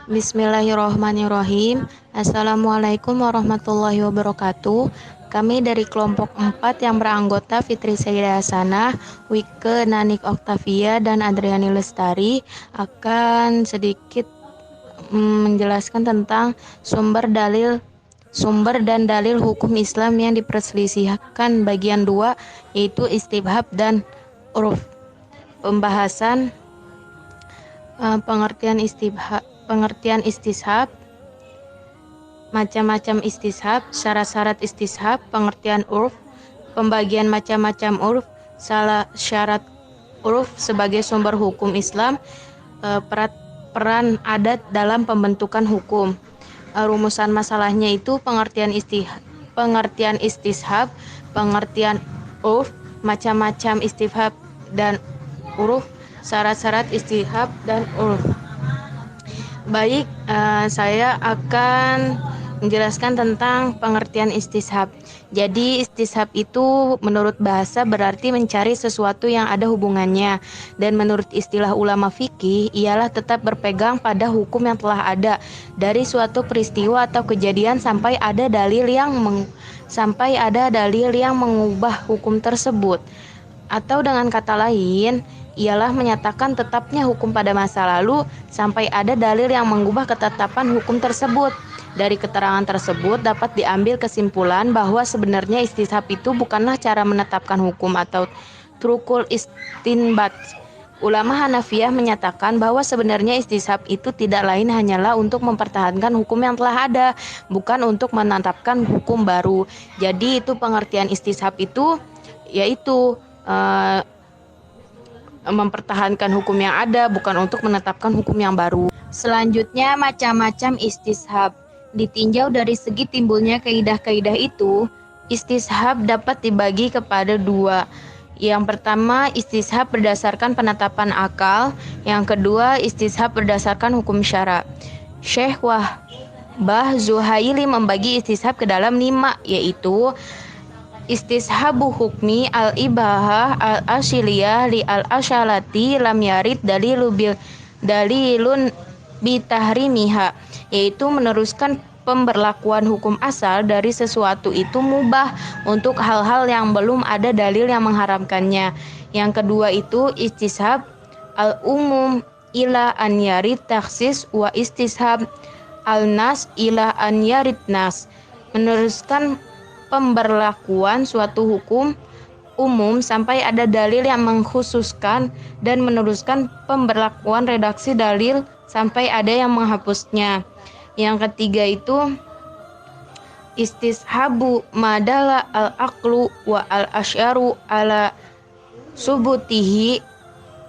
Bismillahirrahmanirrahim. Assalamualaikum warahmatullahi wabarakatuh. Kami dari kelompok 4 yang beranggota Fitri Sayyidah Hasanah, Wike Nanik Oktavia, dan Adriani Lestari akan sedikit menjelaskan tentang sumber dan dalil hukum Islam yang diperselisihkan bagian 2, yaitu istibhab dan uruf. Pembahasan pengertian istishab, macam-macam istishab, syarat-syarat istishab, pengertian urf, pembagian macam-macam urf, syarat urf sebagai sumber hukum Islam, peran adat dalam pembentukan hukum. Rumusan masalahnya itu pengertian istishab, pengertian urf, macam-macam istishab dan uruf, syarat-syarat istishab dan urf. Baik, saya akan menjelaskan tentang pengertian istishab. Jadi istishab itu menurut bahasa berarti mencari sesuatu yang ada hubungannya, dan menurut istilah ulama fikih ialah tetap berpegang pada hukum yang telah ada dari suatu peristiwa atau kejadian sampai ada dalil yang mengubah hukum tersebut. Atau dengan kata lain, ialah menyatakan tetapnya hukum pada masa lalu sampai ada dalil yang mengubah ketetapan hukum tersebut. Dari keterangan tersebut dapat diambil kesimpulan bahwa sebenarnya istishab itu bukanlah cara menetapkan hukum atau trukul istinbat. Ulama Hanafiyah menyatakan bahwa sebenarnya istishab itu tidak lain hanyalah untuk mempertahankan hukum yang telah ada, bukan untuk menetapkan hukum baru. Jadi itu pengertian istishab itu yaitu mempertahankan hukum yang ada, bukan untuk menetapkan hukum yang baru. Selanjutnya, macam-macam istishab. Ditinjau dari segi timbulnya kaidah-kaidah itu, istishab dapat dibagi kepada dua. Yang pertama, istishab berdasarkan penetapan akal. Yang kedua, istishab berdasarkan hukum syara. Syekh Wahbah Zuhaili membagi istishab ke dalam 5, yaitu istishabu hukmi al-ibahah al-asiliyah li al-asyalati lam yarid dalilun bitahrimiha, yaitu meneruskan pemberlakuan hukum asal dari sesuatu itu mubah untuk hal-hal yang belum ada dalil yang mengharamkannya. Yang kedua itu istishab al-umum ila an yarid taksis wa istishab al-nas ila an yarid nas, meneruskan pemberlakuan suatu hukum umum sampai ada dalil yang mengkhususkan dan meneruskan pemberlakuan redaksi dalil sampai ada yang menghapusnya. Yang ketiga itu istishabu madala al-aqlu wa al-asyaru ala subutihi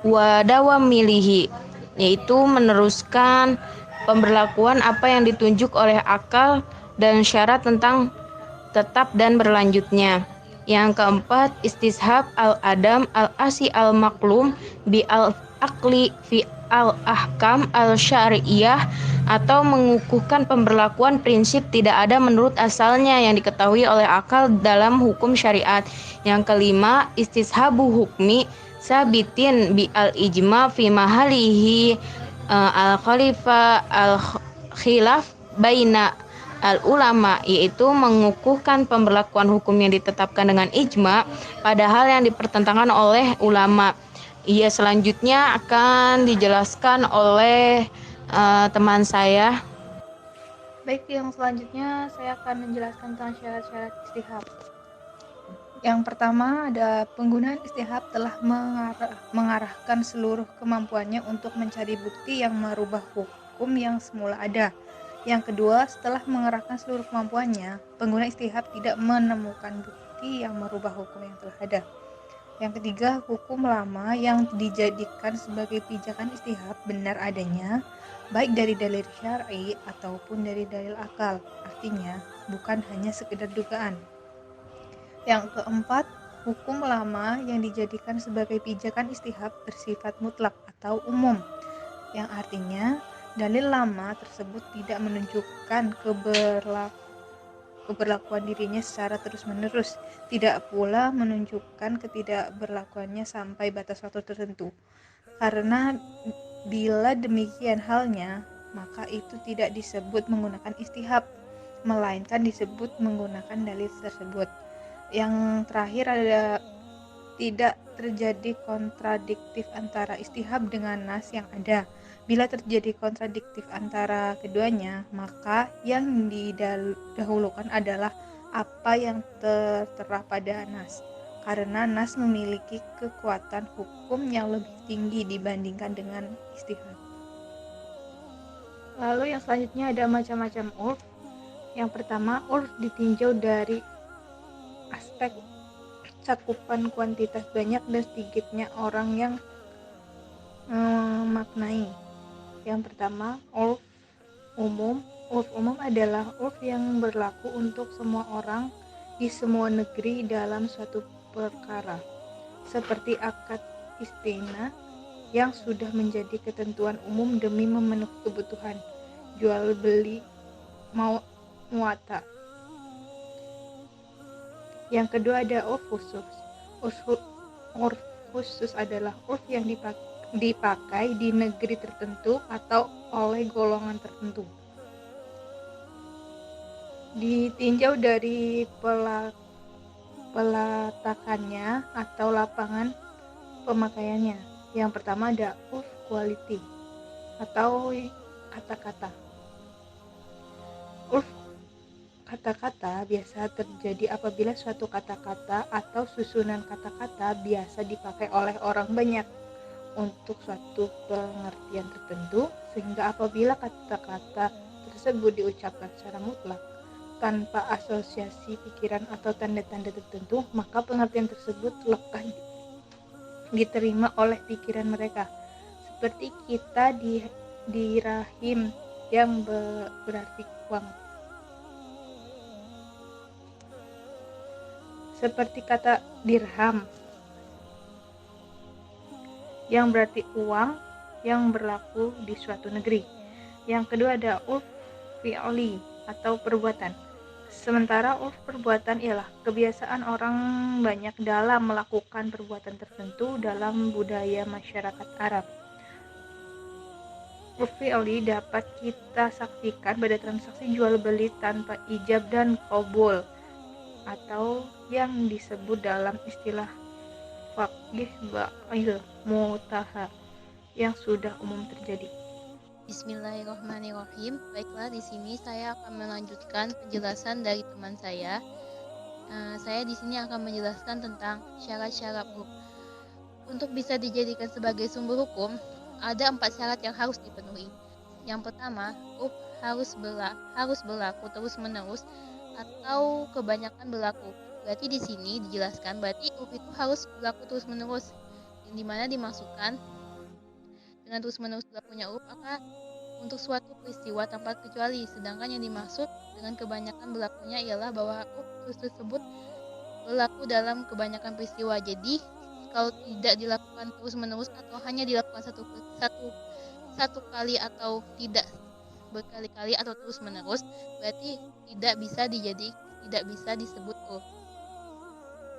wa dawamilihi, yaitu meneruskan pemberlakuan apa yang ditunjuk oleh akal dan syarat tentang tetap dan berlanjutnya. Yang keempat, istishab al-adam al-asi al-maklum bi al-aqli fi al-ahkam al-syariyah, atau mengukuhkan pemberlakuan prinsip tidak ada menurut asalnya yang diketahui oleh akal dalam hukum syariat. Yang kelima, istishabu hukmi sabitin bi al-ijma fi mahalihi al-khalifah al-khilaf baina al-ulama, yaitu mengukuhkan pemberlakuan hukum yang ditetapkan dengan ijma padahal yang dipertentangkan oleh ulama. Selanjutnya akan dijelaskan oleh teman saya. Baik, yang selanjutnya saya akan menjelaskan tentang syarat-syarat istihab. Yang pertama, ada penggunaan istihab telah mengarahkan seluruh kemampuannya untuk mencari bukti yang merubah hukum yang semula ada. Yang kedua, setelah mengerahkan seluruh kemampuannya, pengguna istihab tidak menemukan bukti yang merubah hukum yang telah ada. Yang ketiga, hukum lama yang dijadikan sebagai pijakan istihab benar adanya, baik dari dalil syar'i ataupun dari dalil akal, artinya bukan hanya sekedar dugaan. Yang keempat, hukum lama yang dijadikan sebagai pijakan istihab bersifat mutlak atau umum, yang artinya dalil lama tersebut tidak menunjukkan keberlakuan dirinya secara terus-menerus, tidak pula menunjukkan ketidakberlakuannya sampai batas waktu tertentu. Karena bila demikian halnya, maka itu tidak disebut menggunakan istihab, melainkan disebut menggunakan dalil tersebut. Yang terakhir ada tidak terjadi kontradiktif antara istihab dengan nas yang ada. Bila terjadi kontradiktif antara keduanya, maka yang didahulukan adalah apa yang tertera pada nas, karena nas memiliki kekuatan hukum yang lebih tinggi dibandingkan dengan istihab. Lalu yang selanjutnya ada macam-macam urf. Yang pertama, urf ditinjau dari aspek cakupan kuantitas banyak dan sedikitnya orang yang memaknai. Yang pertama, urf umum. Urf umum adalah urf yang berlaku untuk semua orang di semua negeri dalam suatu perkara, seperti akad istina yang sudah menjadi ketentuan umum demi memenuhi kebutuhan jual beli muata. Yang kedua ada urf khusus. Urf khusus adalah urf yang dipakai di negeri tertentu atau oleh golongan tertentu. Ditinjau dari peletakannya atau lapangan pemakaiannya. Yang pertama ada urf quality atau kata-kata. Urf kata-kata biasa terjadi apabila suatu kata-kata atau susunan kata-kata biasa dipakai oleh orang banyak untuk suatu pengertian tertentu, sehingga apabila kata-kata tersebut diucapkan secara mutlak tanpa asosiasi pikiran atau tanda-tanda tertentu, maka pengertian tersebut lekas diterima oleh pikiran mereka. Seperti kita di rahim yang berarti uang. Seperti kata dirham yang berarti uang yang berlaku di suatu negeri. Yang kedua ada urf fi'li atau perbuatan. Sementara urf perbuatan ialah kebiasaan orang banyak dalam melakukan perbuatan tertentu dalam budaya masyarakat Arab. Urf fi'li dapat kita saksikan pada transaksi jual beli tanpa ijab dan qabul, atau yang disebut dalam istilah faqih ba'il mutaha yang sudah umum terjadi. Bismillahirrahmanirrahim. Baiklah, di sini saya akan melanjutkan penjelasan dari teman saya. Saya di sini akan menjelaskan tentang syarat-syarat urf. Untuk bisa dijadikan sebagai sumber hukum, ada 4 syarat yang harus dipenuhi. Yang pertama, urf harus berlaku terus-menerus atau kebanyakan berlaku. Berarti di sini dijelaskan berarti urf itu harus berlaku terus-menerus, yang dimana dimasukkan dengan terus-menerus berlakunya urf untuk suatu peristiwa tanpa kecuali, sedangkan yang dimaksud dengan kebanyakan berlakunya ialah bahwa urf tersebut berlaku dalam kebanyakan peristiwa. Jadi kalau tidak dilakukan terus-menerus atau hanya dilakukan satu kali atau tidak berkali-kali atau terus-menerus, berarti tidak bisa disebut urf.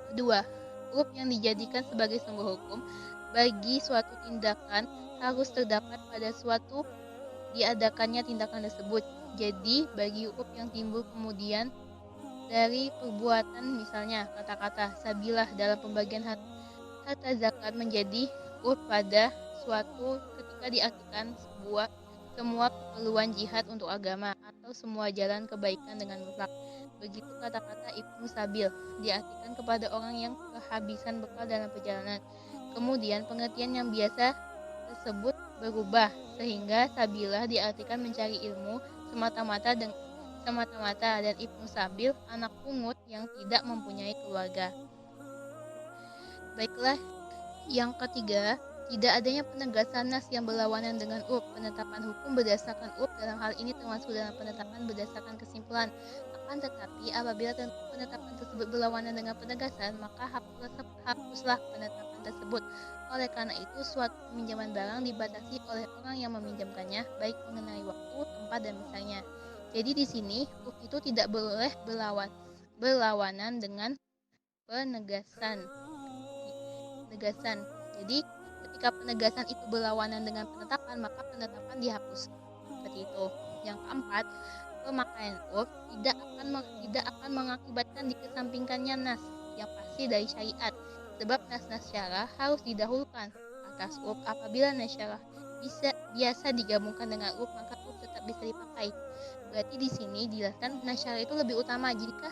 Kedua, urf yang dijadikan sebagai sumber hukum bagi suatu tindakan harus terdapat pada suatu diadakannya tindakan tersebut. Jadi, bagi urf yang timbul kemudian dari perbuatan, misalnya kata-kata sabilah dalam pembagian harta zakat menjadi urf pada suatu ketika diartikan semua keperluan jihad untuk agama atau semua jalan kebaikan dengan mutlak. Begitu kata-kata Ibnu Sabil diartikan kepada orang yang kehabisan bekal dalam perjalanan. Kemudian pengertian yang biasa tersebut berubah sehingga sabilah diartikan mencari ilmu semata-mata dan Ibnu Sabil anak pungut yang tidak mempunyai keluarga. Baiklah, yang ketiga, tidak adanya penegasan nas yang berlawanan dengan urf. Penetapan hukum berdasarkan urf dalam hal ini termasuk dalam penetapan berdasarkan kesimpulan. Akan tetapi apabila penetapan tersebut berlawanan dengan penegasan, maka hapuslah penetapan tersebut. Oleh karena itu, suatu peminjaman barang dibatasi oleh orang yang meminjamkannya, baik mengenai waktu, tempat, dan misalnya. Jadi di sini urf itu tidak boleh berlawanan dengan penegasan. Jadi ketika penegasan itu berlawanan dengan penetapan, maka penetapan dihapuskan. seperti itu. Yang keempat, pemakaian urf tidak akan mengakibatkan dikesampingkannya nas yang pasti dari syariat, sebab nas-nas syarah harus didahulukan atas urf. Apabila nas syarah biasa digabungkan dengan urf, maka urf tetap bisa dipakai. Berarti di sini dijelaskan nas syarah itu lebih utama jika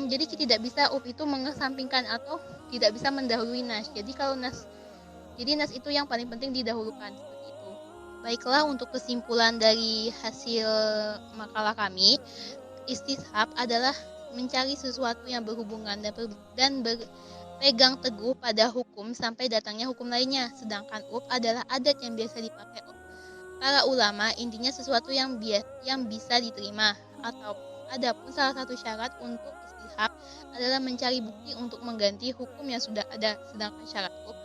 jadi tidak bisa urf itu mengesampingkan atau tidak bisa mendahului nas. Jadi nas itu yang paling penting didahulukan, seperti itu. Baiklah, untuk kesimpulan dari hasil makalah kami, istishab adalah mencari sesuatu yang berhubungan dan berpegang teguh pada hukum sampai datangnya hukum lainnya. Sedangkan urf adalah adat yang biasa dipakai para ulama, intinya sesuatu yang bisa diterima. Adapun salah satu syarat untuk istishab adalah mencari bukti untuk mengganti hukum yang sudah ada. Sedangkan syarat urf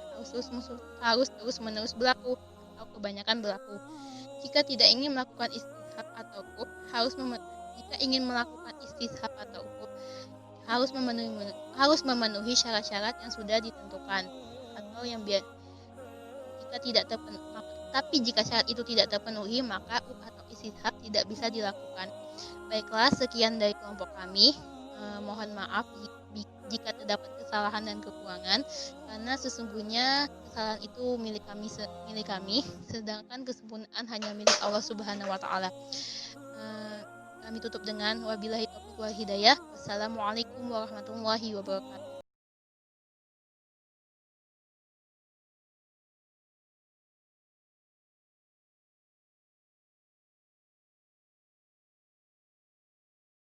harus terus-menerus berlaku atau kebanyakan berlaku. Jika ingin melakukan istishab atau urf harus memenuhi syarat-syarat yang sudah ditentukan atau yang jika syarat itu tidak terpenuhi, maka urf atau istishab tidak bisa dilakukan. Baiklah, sekian dari kelompok kami. Mohon maaf jika terdapat kesalahan dan kekurangan, karena sesungguhnya kesalahan itu milik kami, sedangkan kesempurnaan hanya milik Allah Subhanahu wa taala. Kami tutup dengan wabillahi taufiq wal hidayah. Wassalamualaikum warahmatullahi wabarakatuh.